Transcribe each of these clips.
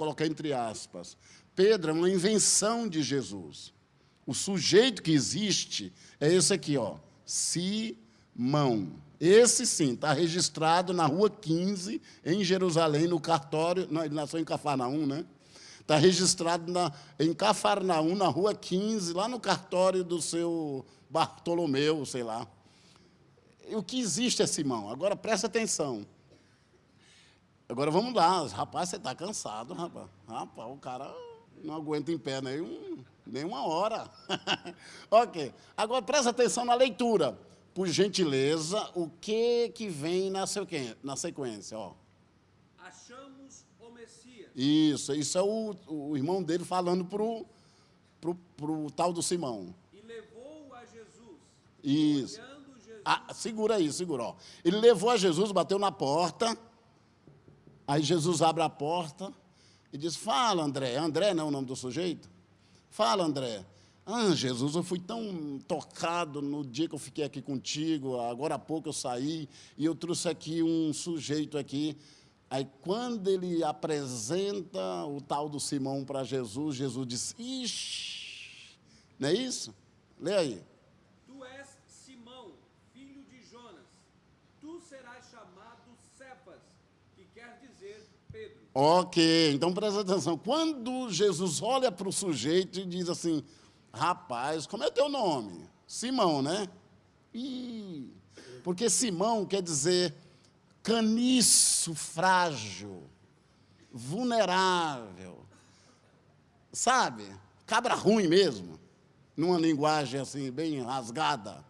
colocar entre aspas. Pedro é uma invenção de Jesus. O sujeito que existe é esse aqui, ó, Simão. Esse, sim, está registrado na Rua 15, em Jerusalém, no cartório. Não, ele nasceu em Cafarnaum, né? Está registrado em Cafarnaum, na Rua 15, lá no cartório do seu Bartolomeu, sei lá. O que existe é Simão. Agora, presta atenção. Agora, vamos lá. Rapaz, você está cansado, rapaz. Rapaz, o cara não aguenta em pé nem uma hora. Ok. Agora, presta atenção na leitura. Por gentileza, o que vem na sequência? Ó. Achamos o Messias. Isso é o irmão dele falando pro tal do Simão. E levou a Jesus. Isso. Olhando Jesus. Segura aí, segura. Ó. Ele levou a Jesus, bateu na porta. Aí Jesus abre a porta e diz, fala, André. André não é o nome do sujeito? Fala, André. Jesus, eu fui tão tocado no dia que eu fiquei aqui contigo, agora há pouco eu saí, e eu trouxe aqui um sujeito aqui. Aí, quando ele apresenta o tal do Simão para Jesus, Jesus diz, ixi, não é isso? Lê aí. Tu és Simão, filho de Jonas. Tu serás chamado Cefas, que quer dizer Pedro. Ok, então presta atenção. Quando Jesus olha para o sujeito e diz assim, rapaz, como é teu nome? Simão, né? Porque Simão quer dizer caniço, frágil, vulnerável, sabe? Cabra ruim mesmo, numa linguagem assim, bem rasgada.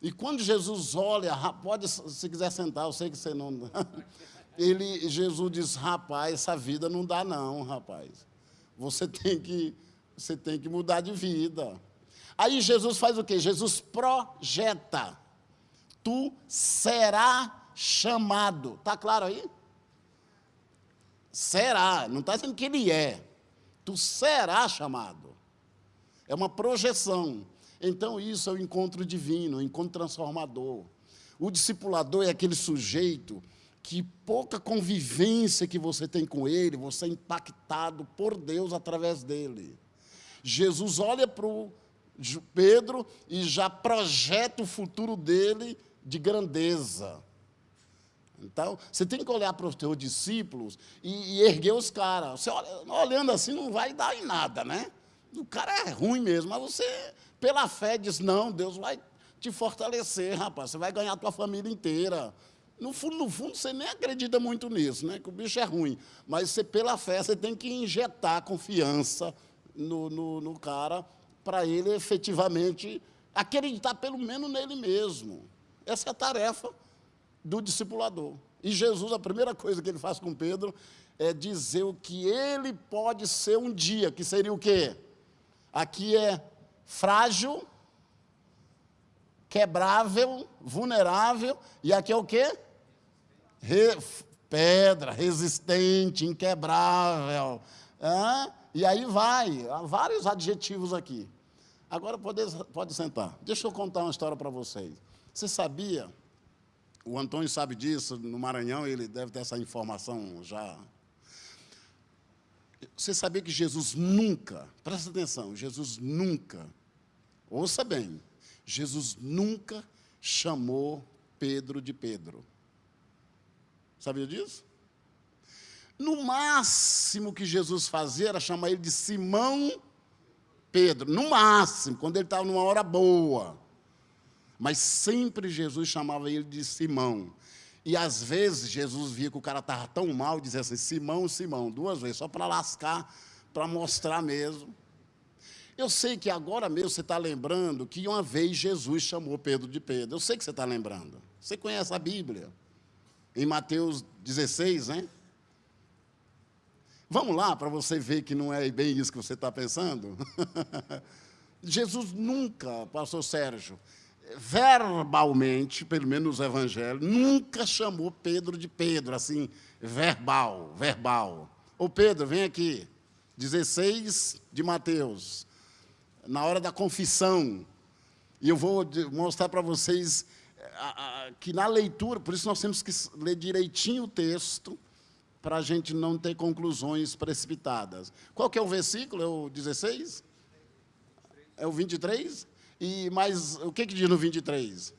E quando Jesus olha, pode, se quiser sentar, eu sei que você não... Jesus diz, rapaz, essa vida não dá não, rapaz. Você tem que mudar de vida. Aí Jesus faz o quê? Jesus projeta. Tu será chamado. Está claro aí? Será. Não está dizendo que ele é. Tu será chamado. É uma projeção. Então, isso é o encontro divino, o encontro transformador. O discipulador é aquele sujeito que pouca convivência que você tem com ele, você é impactado por Deus através dele. Jesus olha para o Pedro e já projeta o futuro dele de grandeza. Então, você tem que olhar para os teus discípulos e erguer os caras. Você olhando assim não vai dar em nada, né? O cara é ruim mesmo, mas você, pela fé, diz, não, Deus vai te fortalecer, rapaz, você vai ganhar a tua família inteira. No fundo, você nem acredita muito nisso, né? Que o bicho é ruim. Mas você, pela fé, você tem que injetar confiança no cara para ele efetivamente acreditar pelo menos nele mesmo. Essa é a tarefa do discipulador. E Jesus, a primeira coisa que ele faz com Pedro é dizer o que ele pode ser um dia, que seria o quê? Aqui é frágil, quebrável, vulnerável, e aqui é o quê? Pedra, resistente, inquebrável. E aí vai, há vários adjetivos aqui. Agora pode sentar. Deixa eu contar uma história para vocês. Você sabia, o Antônio sabe disso, no Maranhão, ele deve ter essa informação já. Você sabia que Jesus nunca, presta atenção, Jesus nunca, ouça bem, Jesus nunca chamou Pedro de Pedro. Sabia disso? No máximo que Jesus fazia era chamar ele de Simão Pedro, no máximo, quando ele estava numa hora boa. Mas sempre Jesus chamava ele de Simão. E às vezes Jesus via que o cara estava tão mal, dizia assim, Simão, Simão, 2 vezes, só para lascar, para mostrar mesmo. Eu sei que agora mesmo você está lembrando que uma vez Jesus chamou Pedro de Pedro. Eu sei que você está lembrando. Você conhece a Bíblia. Em Mateus 16, né? Vamos lá, para você ver que não é bem isso que você está pensando. Jesus nunca, pastor Sérgio, verbalmente, pelo menos no Evangelho, nunca chamou Pedro de Pedro, assim, verbal. Ô Pedro, vem aqui, 16 de Mateus, na hora da confissão, e eu vou mostrar para vocês que na leitura, por isso nós temos que ler direitinho o texto, para a gente não ter conclusões precipitadas. Qual que é o versículo? É o 16? É o 23? Mas o que diz no 23?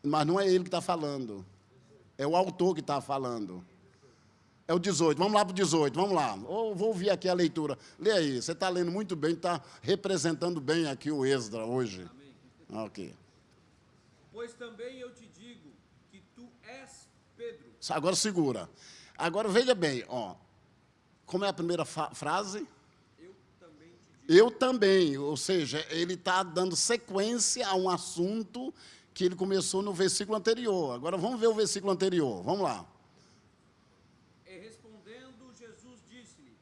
Mas não é ele que está falando. É o autor que está falando. É o 18. Vamos lá para o 18. Vamos lá. Vou ouvir aqui a leitura. Lê aí. Você está lendo muito bem, está representando bem aqui o Esdras hoje. Amém. Ok. Pois também eu te digo que tu és Pedro. Agora segura. Agora veja bem, ó. Como é a primeira frase? Eu também te digo. Eu também. Ou seja, ele está dando sequência a um assunto que ele começou no versículo anterior. Agora vamos ver o versículo anterior. Vamos lá. E respondendo, Jesus disse-lhe: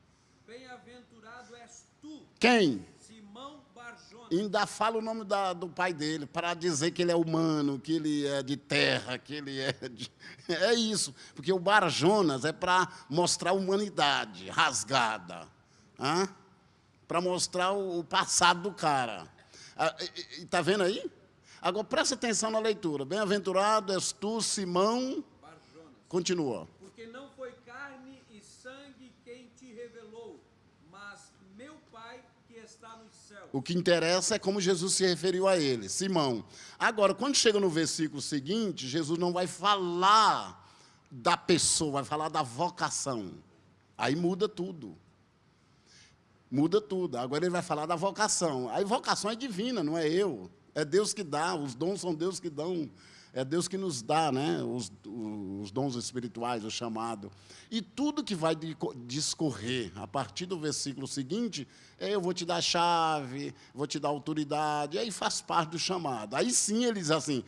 Bem-aventurado és tu, Quem? Simão Bar-Jonas. Ainda fala o nome do pai dele, para dizer que ele é humano, que ele é de terra, que ele é de... É isso, porque o Bar-Jonas é para mostrar a humanidade rasgada, para mostrar o passado do cara. Está vendo aí? Agora, presta atenção na leitura. Bem-aventurado és tu, Simão. Bar-Jonas. Continua. Porque não foi carne e sangue quem te revelou, mas meu Pai que está nos céus. O que interessa é como Jesus se referiu a ele, Simão. Agora, quando chega no versículo seguinte, Jesus não vai falar da pessoa, vai falar da vocação. Aí muda tudo. Muda tudo. Agora ele vai falar da vocação. A vocação é divina, não é eu. É Deus que dá, os dons são Deus que dão. É Deus que nos dá, né, os dons espirituais, o chamado. E tudo que vai discorrer a partir do versículo seguinte, eu vou te dar chave, vou te dar autoridade, aí faz parte do chamado. Aí sim ele diz assim,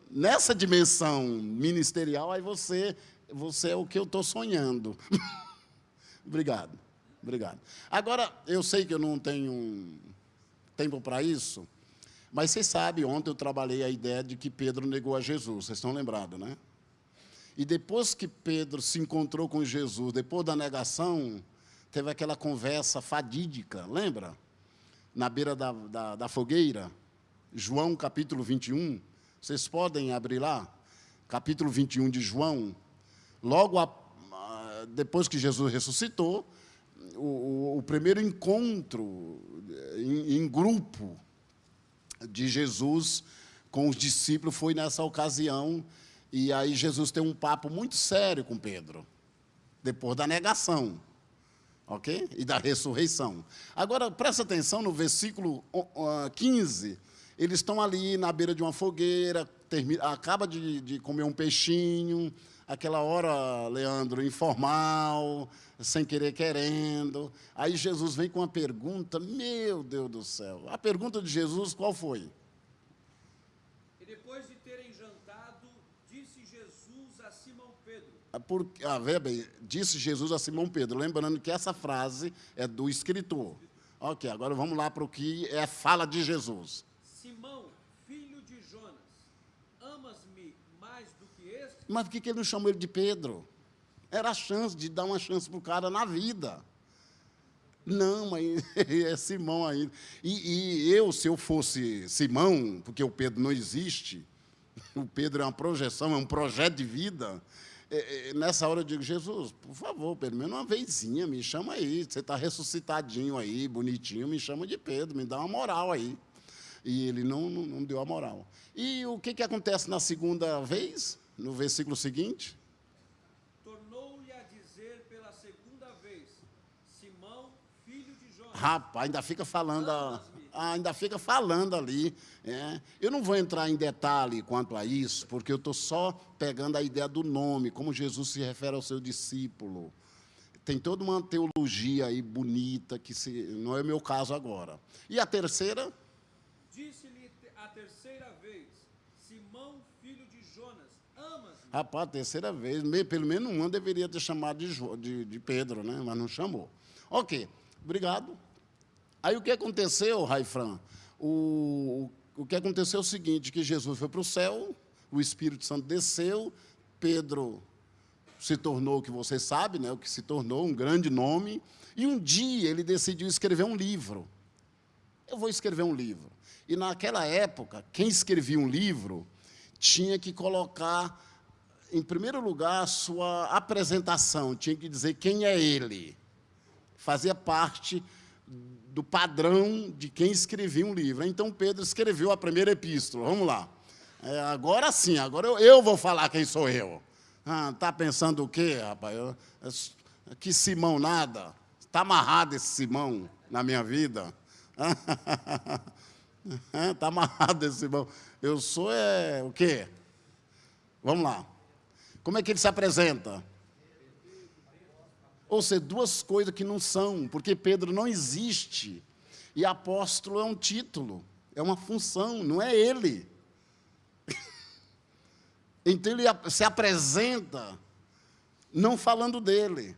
nessa dimensão ministerial, aí você é o que eu estou sonhando. Obrigado. Agora, eu sei que eu não tenho tempo para isso, mas vocês sabem, ontem eu trabalhei a ideia de que Pedro negou a Jesus, vocês estão lembrados, né? E depois que Pedro se encontrou com Jesus, depois da negação, teve aquela conversa fadídica, lembra? Na beira da fogueira, João capítulo 21, vocês podem abrir lá? Capítulo 21 de João, logo depois que Jesus ressuscitou, o primeiro encontro em grupo de Jesus com os discípulos foi nessa ocasião, e aí Jesus tem um papo muito sério com Pedro, depois da negação, ok? E da ressurreição. Agora, presta atenção no versículo 15, eles estão ali na beira de uma fogueira, acaba de comer um peixinho, aquela hora, Leandro, informal, sem querer querendo. Aí Jesus vem com uma pergunta, meu Deus do céu. A pergunta de Jesus qual foi? E depois de terem jantado, disse Jesus a Simão Pedro. Veja bem, disse Jesus a Simão Pedro, lembrando que essa frase é do escritor. Ok, agora vamos lá para o que é a fala de Jesus. Simão, filho de Jonas, amas-me mais do que este? Mas por que ele não chamou ele de Pedro? Era a chance de dar uma chance para o cara na vida. Não, mas é Simão ainda. E eu, se eu fosse Simão, porque o Pedro não existe, o Pedro é uma projeção, é um projeto de vida, nessa hora eu digo, Jesus, por favor, pelo menos uma vezinha, me chama aí, você está ressuscitadinho aí, bonitinho, me chama de Pedro, me dá uma moral aí. E ele não deu a moral. E o que acontece na segunda vez, no versículo seguinte? Tornou-lhe a dizer pela segunda vez, Simão, filho de Jonas. Rapaz, ainda fica falando ali. Eu não vou entrar em detalhe quanto a isso, porque eu estou só pegando a ideia do nome, como Jesus se refere ao seu discípulo. Tem toda uma teologia aí bonita, que não é o meu caso agora. E a terceira? Disse-lhe a terceira vez, Simão, filho de Jonas, amas-me? Rapaz, a terceira vez, pelo menos uma deveria ter chamado de Pedro, né? Mas não chamou. Ok, obrigado. Aí o que aconteceu, Raifran? O que aconteceu é o seguinte, que Jesus foi para o céu, o Espírito Santo desceu, Pedro se tornou o que você sabe, né? O que se tornou um grande nome, e um dia ele decidiu escrever um livro. Eu vou escrever um livro. E, naquela época, quem escrevia um livro tinha que colocar, em primeiro lugar, a sua apresentação, tinha que dizer quem é ele. Fazia parte do padrão de quem escrevia um livro. Então, Pedro escreveu a primeira epístola. Vamos lá. Agora sim, agora eu vou falar quem sou eu. Está pensando o quê, rapaz? Que Simão nada? Está amarrado esse Simão na minha vida? Está amarrado esse Simão. Eu sou o quê? Vamos lá. Como é que ele se apresenta? Ou seja, duas coisas que não são, porque Pedro não existe. E apóstolo é um título, é uma função, não é ele. Então ele se apresenta não falando dele.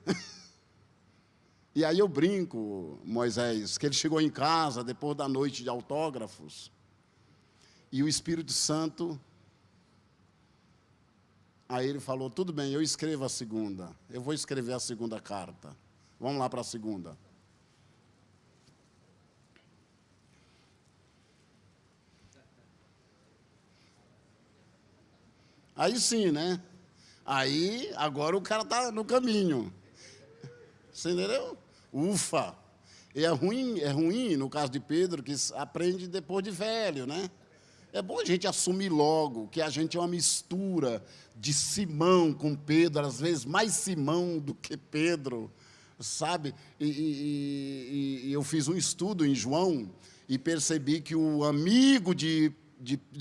E aí eu brinco, Moisés, que ele chegou em casa depois da noite de autógrafos, e o Espírito Santo, aí ele falou, tudo bem, eu escrevo a segunda, eu vou escrever a segunda carta. Vamos lá para a segunda. Aí sim, né? Aí, agora o cara está no caminho. Você entendeu? Ufa! E é ruim, no caso de Pedro, que aprende depois de velho, né? É bom a gente assumir logo que a gente é uma mistura de Simão com Pedro, às vezes mais Simão do que Pedro, sabe? E eu fiz um estudo em João e percebi que o amigo de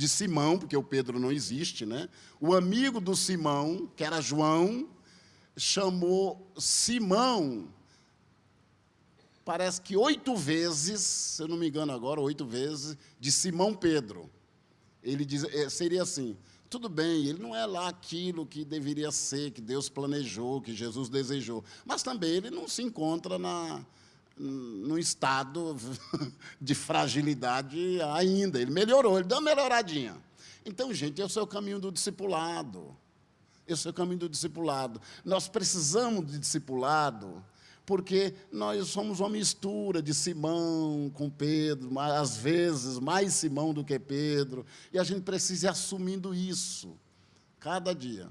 Simão, porque o Pedro não existe, né? O amigo do Simão, que era João, chamou Simão, parece que 8 vezes, se eu não me engano agora, 8 vezes, de Simão Pedro. Ele diz, seria assim, tudo bem, ele não é lá aquilo que deveria ser, que Deus planejou, que Jesus desejou, mas também ele não se encontra num estado de fragilidade ainda. Ele melhorou, ele deu uma melhoradinha. Então, gente, esse é o caminho do discipulado. Esse é o caminho do discipulado. Nós precisamos de discipulado, porque nós somos uma mistura de Simão com Pedro, às vezes mais Simão do que Pedro, e a gente precisa ir assumindo isso, cada dia.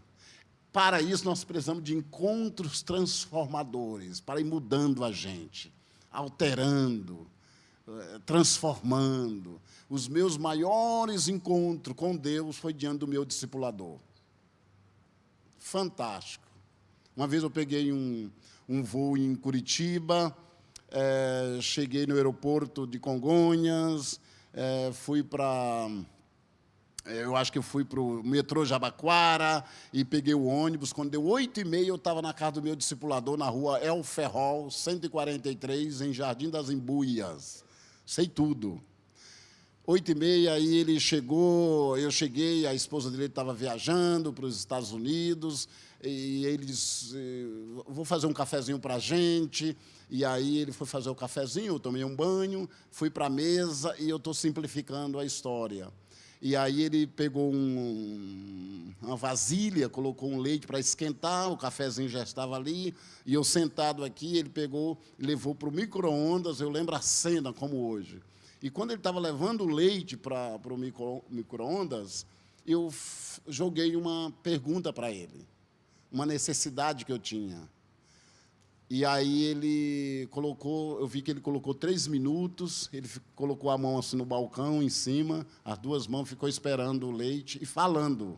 Para isso, nós precisamos de encontros transformadores, para ir mudando a gente, alterando, transformando. Os meus maiores encontros com Deus foi diante do meu discipulador. Fantástico. Uma vez eu peguei um voo em Curitiba, cheguei no aeroporto de Congonhas, fui para... eu acho que eu fui para o metrô Jabaquara e peguei o ônibus. Quando deu 8h30, eu estava na casa do meu discipulador, na rua El Ferrol, 143, em Jardim das Embuias. Sei tudo. 8h30, aí ele chegou, eu cheguei, a esposa dele estava viajando para os Estados Unidos, e ele disse, vou fazer um cafezinho para a gente. E aí ele foi fazer o cafezinho, eu tomei um banho, fui para a mesa, e eu estou simplificando a história. E aí ele pegou uma vasilha, colocou um leite para esquentar, o cafezinho já estava ali, e eu sentado aqui, ele pegou e levou para o micro-ondas, eu lembro a cena como hoje. E quando ele estava levando o leite para o micro-ondas, eu joguei uma pergunta para ele, uma necessidade que eu tinha. E aí ele colocou, eu vi que ele colocou 3 minutos, ele colocou a mão assim no balcão, em cima, as 2 mãos, ficou esperando o leite e falando.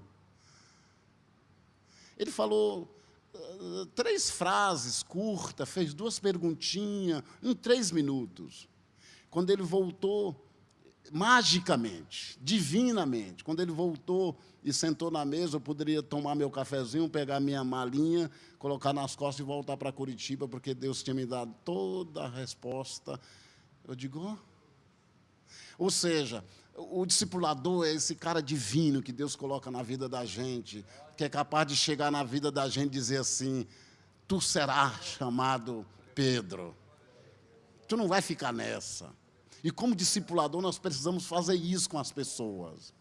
Ele falou 3 frases curtas, fez 2 perguntinhas, em 3 minutos. Quando ele voltou, magicamente, divinamente, quando ele voltou e sentou na mesa, eu poderia tomar meu cafezinho, pegar minha malinha, colocar nas costas e voltar para Curitiba, porque Deus tinha me dado toda a resposta. Eu digo, ó. Ou seja, o discipulador é esse cara divino que Deus coloca na vida da gente, que é capaz de chegar na vida da gente e dizer assim, tu serás chamado Pedro. Tu não vai ficar nessa. E como discipulador, nós precisamos fazer isso com as pessoas.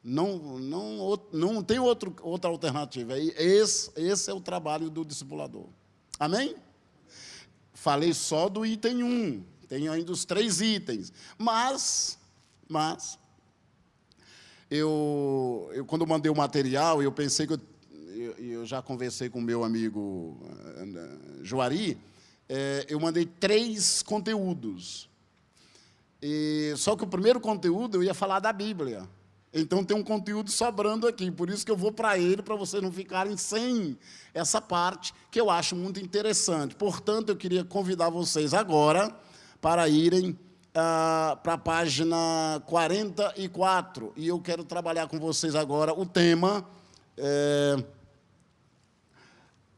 Não tem outra alternativa. Esse é o trabalho do discipulador. Amém? Falei só do item 1. Tem ainda os 3 itens. Mas Mas quando eu mandei o material, eu pensei que eu já conversei com o meu amigo Juari, eu mandei 3 conteúdos. Só que o primeiro conteúdo eu ia falar da Bíblia. Então, tem um conteúdo sobrando aqui. Por isso que eu vou para ele, para vocês não ficarem sem essa parte, que eu acho muito interessante. Portanto, eu queria convidar vocês agora para irem para a página 44. E eu quero trabalhar com vocês agora o tema.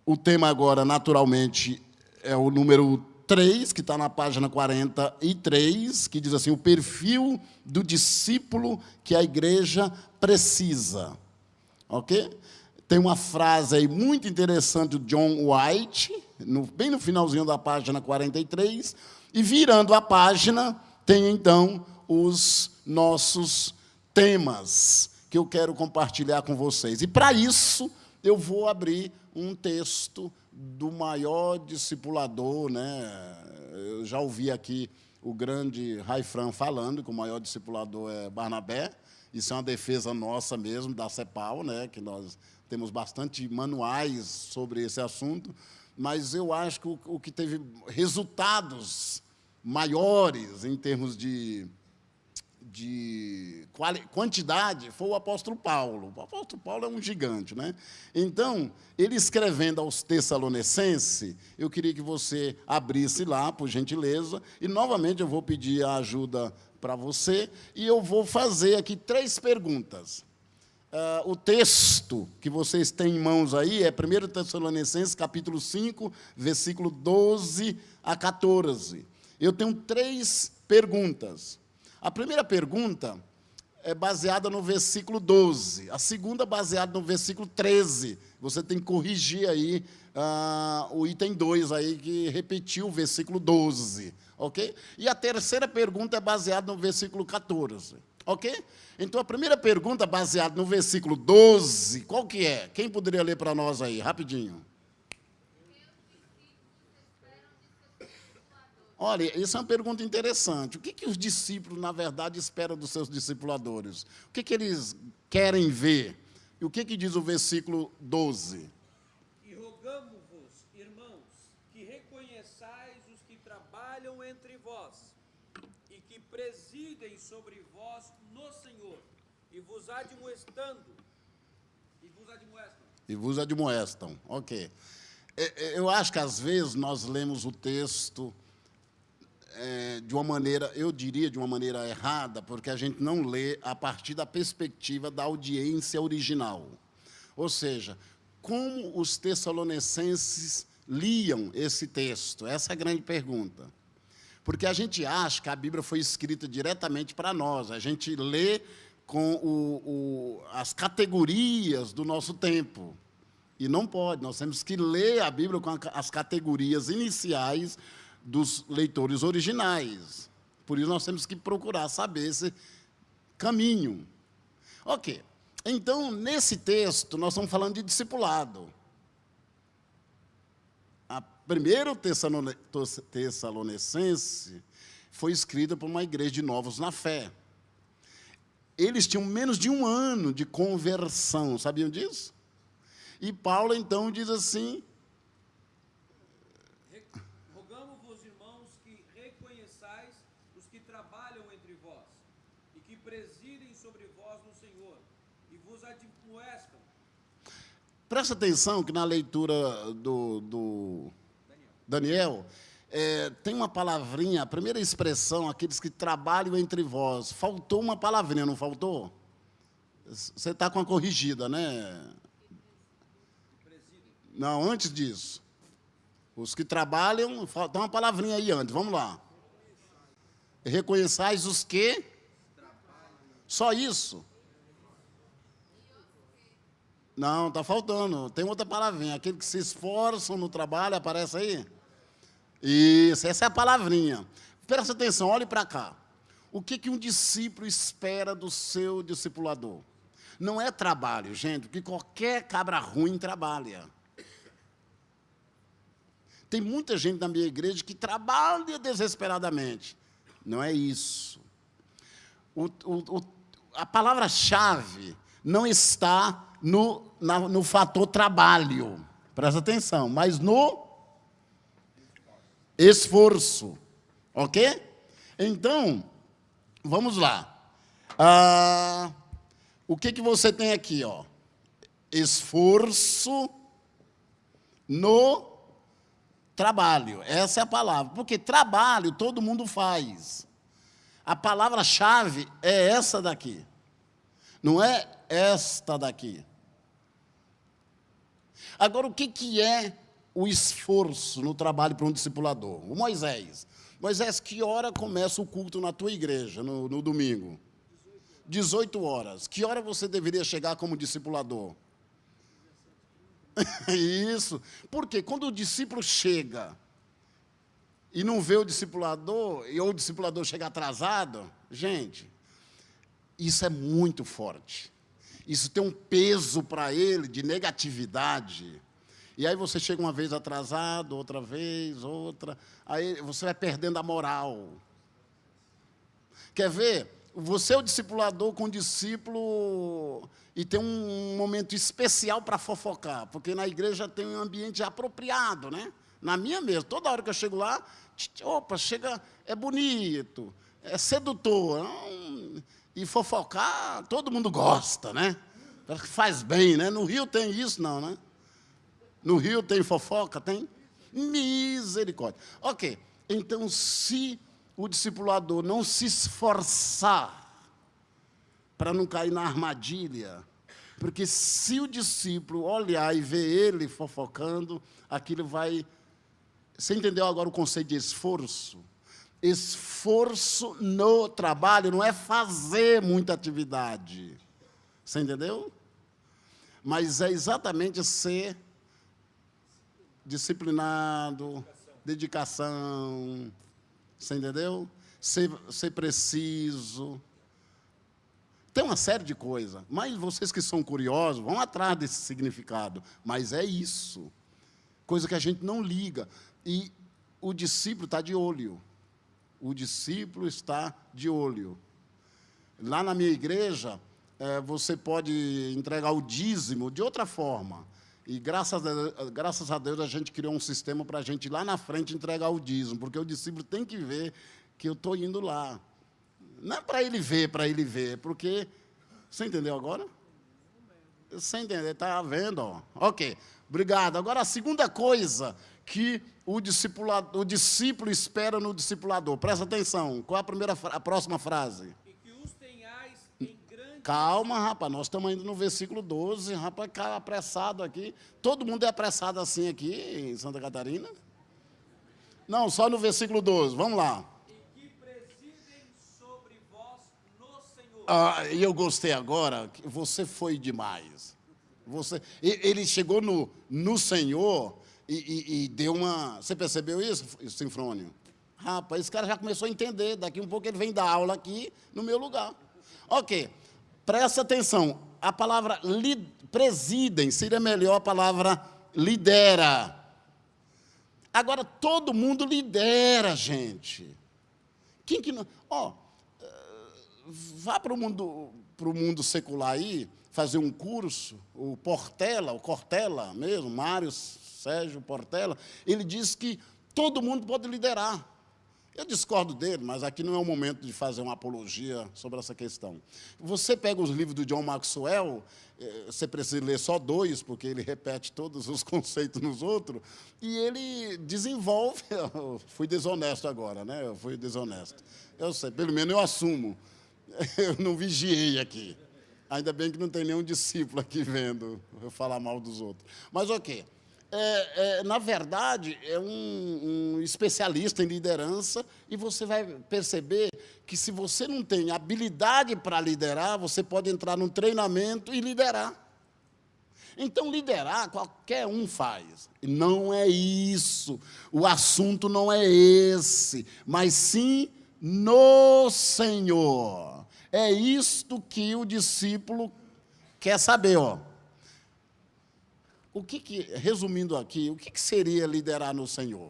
O tema agora, naturalmente, é o número 3, que está na página 43, que diz assim, o perfil do discípulo que a igreja precisa. Ok? Tem uma frase aí muito interessante do John White, bem no finalzinho da página 43, e virando a página, tem, então, os nossos temas, que eu quero compartilhar com vocês. E, para isso, eu vou abrir um texto do maior discipulador, né? Eu já ouvi aqui o grande Raifran falando que o maior discipulador é Barnabé. Isso é uma defesa nossa mesmo, da CEPAL, né? Que nós temos bastante manuais sobre esse assunto, mas eu acho que o que teve resultados maiores em termos de quantidade foi o apóstolo Paulo. O apóstolo Paulo é um gigante, né? Então, ele escrevendo aos Tessalonicenses, eu queria que você abrisse lá, por gentileza, e, novamente, eu vou pedir a ajuda para você, e eu vou fazer aqui 3 perguntas. O texto que vocês têm em mãos aí é 1 Tessalonicenses, capítulo 5, versículo 12 a 14. Eu tenho 3 perguntas. A primeira pergunta é baseada no versículo 12, a segunda baseada no versículo 13. Você tem que corrigir aí o item 2, aí, que repetiu o versículo 12, ok? E a terceira pergunta é baseada no versículo 14, ok? Então, a primeira pergunta, baseada no versículo 12, qual que é? Quem poderia ler para nós aí, rapidinho? Olha, isso é uma pergunta interessante. O que os discípulos, na verdade, esperam dos seus discipuladores? O que eles querem ver? E o que diz o versículo 12? E rogamo-vos, irmãos, que reconheçais os que trabalham entre vós e que presidem sobre vós no Senhor, e vos admoestando. E vos admoestam, ok. Eu acho que, às vezes, nós lemos o texto de uma maneira, eu diria, de uma maneira errada, porque a gente não lê a partir da perspectiva da audiência original. Ou seja, como os tessalonicenses liam esse texto? Essa é a grande pergunta. Porque a gente acha que a Bíblia foi escrita diretamente para nós, a gente lê com as categorias do nosso tempo. E não pode, nós temos que ler a Bíblia com as categorias iniciais dos leitores originais. Por isso, nós temos que procurar saber esse caminho. Ok. Então, nesse texto, nós estamos falando de discipulado. A primeira Tessalonicense foi escrita por uma igreja de novos na fé. Eles tinham menos de 1 ano de conversão, sabiam disso? E Paulo, então, diz assim, presta atenção que na leitura do Daniel tem uma palavrinha, a primeira expressão, aqueles que trabalham entre vós. Faltou uma palavrinha, não faltou? Você está com a corrigida, né? Não, antes disso. Os que trabalham, faltou uma palavrinha aí antes, vamos lá. Reconheçais os que? Só isso? Não, está faltando. Tem outra palavrinha. Aqueles que se esforçam no trabalho, aparece aí? Isso, essa é a palavrinha. Presta atenção, olhe para cá. O que um discípulo espera do seu discipulador? Não é trabalho, gente, porque qualquer cabra ruim trabalha. Tem muita gente na minha igreja que trabalha desesperadamente. Não é isso. A palavra-chave não está no fator trabalho, presta atenção, mas no esforço, ok? Então, vamos lá. O que você tem aqui, ó? Esforço no trabalho. Essa é a palavra. Porque trabalho todo mundo faz. A palavra-chave é essa daqui. Não é esta daqui. Agora, o que é o esforço no trabalho para um discipulador? O Moisés. Moisés, que hora começa o culto na tua igreja, no domingo? 18 horas. Que hora você deveria chegar como discipulador? Isso. Porque quando o discípulo chega e não vê o discipulador, ou o discipulador chega atrasado, gente, isso é muito forte. Isso tem um peso para ele de negatividade. E aí você chega uma vez atrasado, outra vez, outra, aí você vai perdendo a moral. Quer ver? Você é o discipulador com o discípulo e tem um momento especial para fofocar, porque na igreja tem um ambiente apropriado, né? Na minha mesmo, toda hora que eu chego lá, opa, chega, é bonito, é sedutor, e fofocar, todo mundo gosta, né? Faz bem, né? No Rio tem isso, não, né? No Rio tem fofoca? Tem? Misericórdia. Ok, então se o discipulador não se esforçar para não cair na armadilha, porque se o discípulo olhar e ver ele fofocando, aquilo vai... Você entendeu agora o conceito de esforço? Esforço no trabalho não é fazer muita atividade. Você entendeu? Mas é exatamente ser disciplinado, dedicação, você entendeu? Ser preciso. Tem uma série de coisas, mas vocês que são curiosos, vão atrás desse significado. Mas é isso, coisa que a gente não liga. E o discípulo está de olho. O discípulo está de olho. Lá na minha igreja, você pode entregar o dízimo de outra forma. E, graças a Deus, a gente criou um sistema para a gente, lá na frente, entregar o dízimo, porque o discípulo tem que ver que eu estou indo lá. Não é para ele ver, porque... Você entendeu agora? Você entendeu? Está vendo? Ó. Ok, obrigado. Agora, a segunda coisa que o discípulo espera no discipulador. Presta atenção. Qual é a próxima frase? E que os tenhais em grande... Calma, rapaz, nós estamos indo no versículo 12, rapaz, cara apressado aqui. Todo mundo é apressado assim aqui em Santa Catarina? Não, só no versículo 12, vamos lá. E que presidem sobre vós no Senhor. E eu gostei agora, que você foi demais. Ele chegou no Senhor e deu uma... Você percebeu isso, Sinfrônio? Rapaz, esse cara já começou a entender, daqui um pouco ele vem dar aula aqui no meu lugar. Ok. Presta atenção, a palavra presidem seria melhor a palavra lidera. Agora, todo mundo lidera, gente. Quem que não... vá para o mundo secular aí, fazer um curso, o Cortella mesmo, Mário Sérgio Portela, ele diz que todo mundo pode liderar. Eu discordo dele, mas aqui não é o momento de fazer uma apologia sobre essa questão. Você pega os livros do John Maxwell, você precisa ler só 2, porque ele repete todos os conceitos nos outros, e ele desenvolve... Eu fui desonesto agora, né? Eu fui desonesto. Eu sei, pelo menos eu assumo. Eu não vigiei aqui. Ainda bem que não tem nenhum discípulo aqui vendo eu falar mal dos outros. Mas, ok. Na verdade, é um especialista em liderança e você vai perceber que, se você não tem habilidade para liderar, você pode entrar num treinamento e liderar. Então, liderar, qualquer um faz. E não é isso. O assunto não é esse, mas sim no Senhor. É isto que o discípulo quer saber, ó. Resumindo aqui, o que seria liderar no Senhor?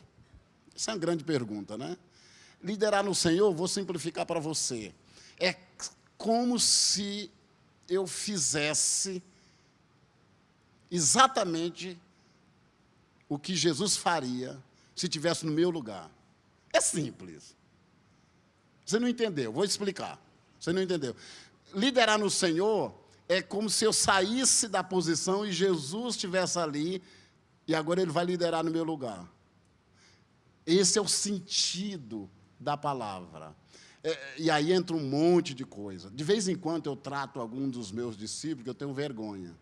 Essa é uma grande pergunta, né? Liderar no Senhor, vou simplificar para você. É como se eu fizesse exatamente o que Jesus faria se estivesse no meu lugar. É simples. Você não entendeu, vou explicar. Você não entendeu. Liderar no Senhor é como se eu saísse da posição e Jesus estivesse ali, e agora Ele vai liderar no meu lugar. Esse é o sentido da palavra. E aí entra um monte de coisa. De vez em quando eu trato algum dos meus discípulos que eu tenho vergonha.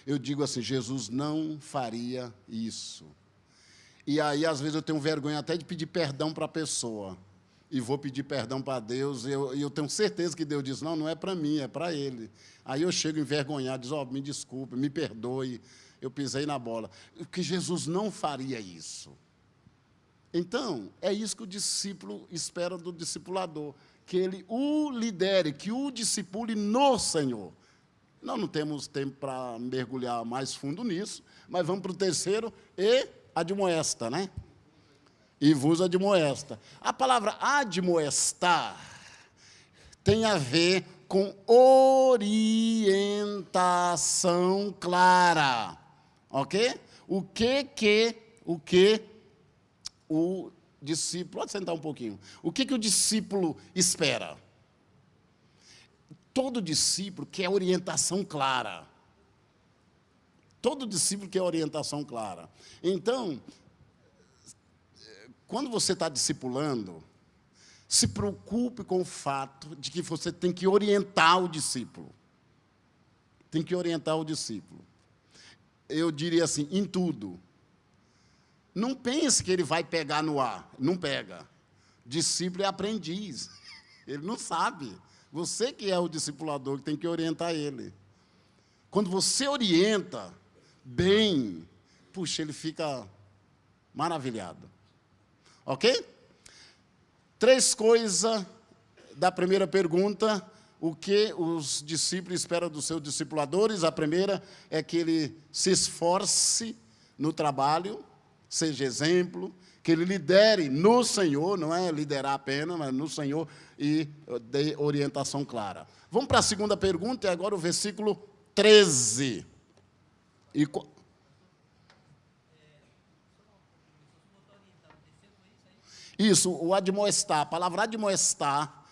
Eu digo assim, Jesus não faria isso. E aí, às vezes, eu tenho vergonha até de pedir perdão para a pessoa. E vou pedir perdão para Deus, e eu tenho certeza que Deus diz, não, não é para mim, é para Ele. Aí eu chego envergonhado, diz, me desculpe, me perdoe, eu pisei na bola. Porque Jesus não faria isso. Então, é isso que o discípulo espera do discipulador, que ele o lidere, que o discipule no Senhor. Nós não temos tempo para mergulhar mais fundo nisso, mas vamos para o terceiro, e admoesta, né? E vos admoesta. A palavra admoestar tem a ver com orientação clara, ok? O que o discípulo, pode sentar um pouquinho, o que o discípulo espera? Todo discípulo quer orientação clara. Todo discípulo quer orientação clara. Então, quando você está discipulando, se preocupe com o fato de que você tem que orientar o discípulo. Tem que orientar o discípulo. Eu diria assim, em tudo. Não pense que ele vai pegar no ar. Não pega. Discípulo é aprendiz. Ele não sabe. Você que é o discipulador, que tem que orientar ele. Quando você orienta bem, puxa, ele fica maravilhado. Ok? 3 coisas da primeira pergunta. O que os discípulos esperam dos seus discipuladores? A primeira é que ele se esforce no trabalho, seja exemplo, que ele lidere no Senhor, não é liderar apenas, mas no Senhor, e dê orientação clara. Vamos para a segunda pergunta, e agora o versículo 13. Isso, o admoestar. A palavra admoestar